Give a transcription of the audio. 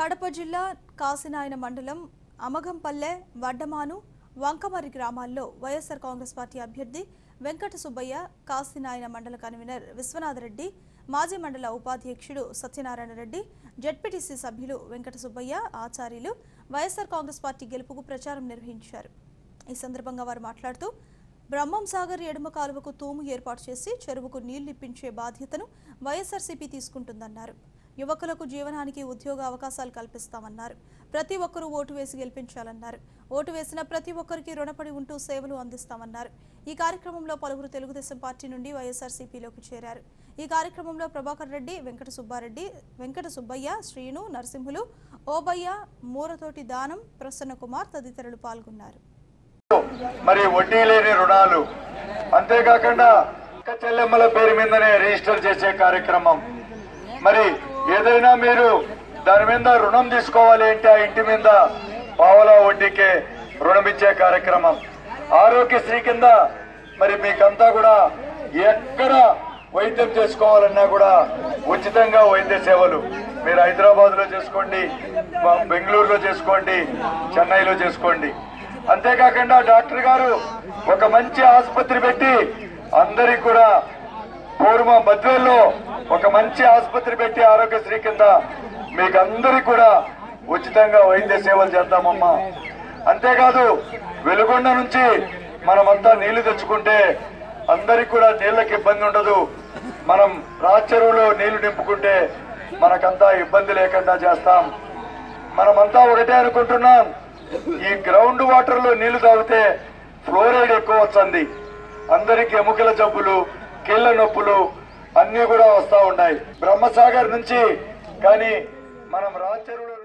కడప జిల్లా కాసినాయన మండలం అమగంపల్లె, వడ్డమాను, వంకమర్రి గ్రామాల్లో వైఎస్ఆర్ కాంగ్రెస్ పార్టీ అభ్యర్థి వెంకట సుబ్బయ్య, కాసినాయన మండల కన్వీనర్ విశ్వనాథరెడ్డి, మాజీ మండల ఉపాధ్యక్షుడు సత్యనారాయణ రెడ్డి, జెడ్పీటీసీ సభ్యులు వెంకట సుబ్బయ్య, ఆచార్యులు వైఎస్ఆర్ కాంగ్రెస్ పార్టీ గెలుపుకు ప్రచారం నిర్వహించారు. ఈ సందర్భంగా వారు మాట్లాడుతూ బ్రహ్మం సాగర్ ఎడమ కాలువకు తూము ఏర్పాటు చేసి చెరువుకు నీళ్లిప్పించే బాధ్యతను వైఎస్ఆర్సీపీ తీసుకుంటుందన్నారు. యువకులకు జీవనానికి ఉద్యోగ అవకాశాలు కల్పిస్తామన్నారు. ప్రతి ఒక్కరూ ఓటు వేసి గెలిపించాలన్నారు. ఓటు వేసిన ప్రతి ఒక్కరికి రుణపడి ఉంటూ సేవలు అందిస్తామన్నారు. ఈ కార్యక్రమంలో పలువురు తెలుగుదేశం పార్టీ నుండి వైఎస్ఆర్సీపీలోకి చేరారు. ఈ కార్యక్రమంలో ప్రభాకర్ రెడ్డి, వెంకట సుబ్బారెడ్డి, వెంకట సుబ్బయ్య, శ్రీను, నరసింహులు, ఓబయ్య, మూరతోటి దానం, ప్రసన్న కుమార్ తదితరులు పాల్గొన్నారు. మరి వడ్డీ లేని రుణాలు, అంతేకాకుండా చెల్లెమ్మల పేరు మీదనే రిజిస్టర్ చేసే కార్యక్రమం. మరి ఏదైనా మీరు దాని మీద రుణం తీసుకోవాలి అంటే ఆ ఇంటి మీద పావలా వడ్డీకే రుణం ఇచ్చే కార్యక్రమం. ఆరోగ్యశ్రీ కింద మరి మీకంతా కూడా ఎక్కడ వైద్యం చేసుకోవాలన్నా కూడా ఉచితంగా వైద్య సేవలు మీరు హైదరాబాద్ లో చేసుకోండి, బెంగళూరులో చేసుకోండి, చెన్నైలో చేసుకోండి. అంతేకాకుండా డాక్టర్ గారు ఒక మంచి ఆసుపత్రి పెట్టి అందరికి కూడా పూర్వ బద్వేల్లో ఒక మంచి ఆసుపత్రి పెట్టి ఆరోగ్యశ్రీ కింద మీకు అందరికి కూడా ఉచితంగా వైద్య సేవలు చేద్దామమ్మా. అంతేకాదు వెలుగొండ నుంచి మనమంతా నీళ్లు తెచ్చుకుంటే అందరికి కూడా నీళ్లకు ఇబ్బంది ఉండదు. మనం రాచెరువులో నీళ్లు నింపుకుంటే మనకంతా ఇబ్బంది లేకుండా చేస్తాం. మనమంతా ఒకటే అనుకుంటున్నాం, ఈ గ్రౌండ్ వాటర్ లో నీళ్లు తాగితే ఫ్లోరైడ్ ఎక్కువ వస్తుంది. అందరికి ఎముకల జబ్బులు, కీళ్ల నొప్పులు అన్ని కూడా వస్తా ఉన్నాయి. బ్రహ్మసాగర్ నుంచి కానీ మనం రాచెరువులో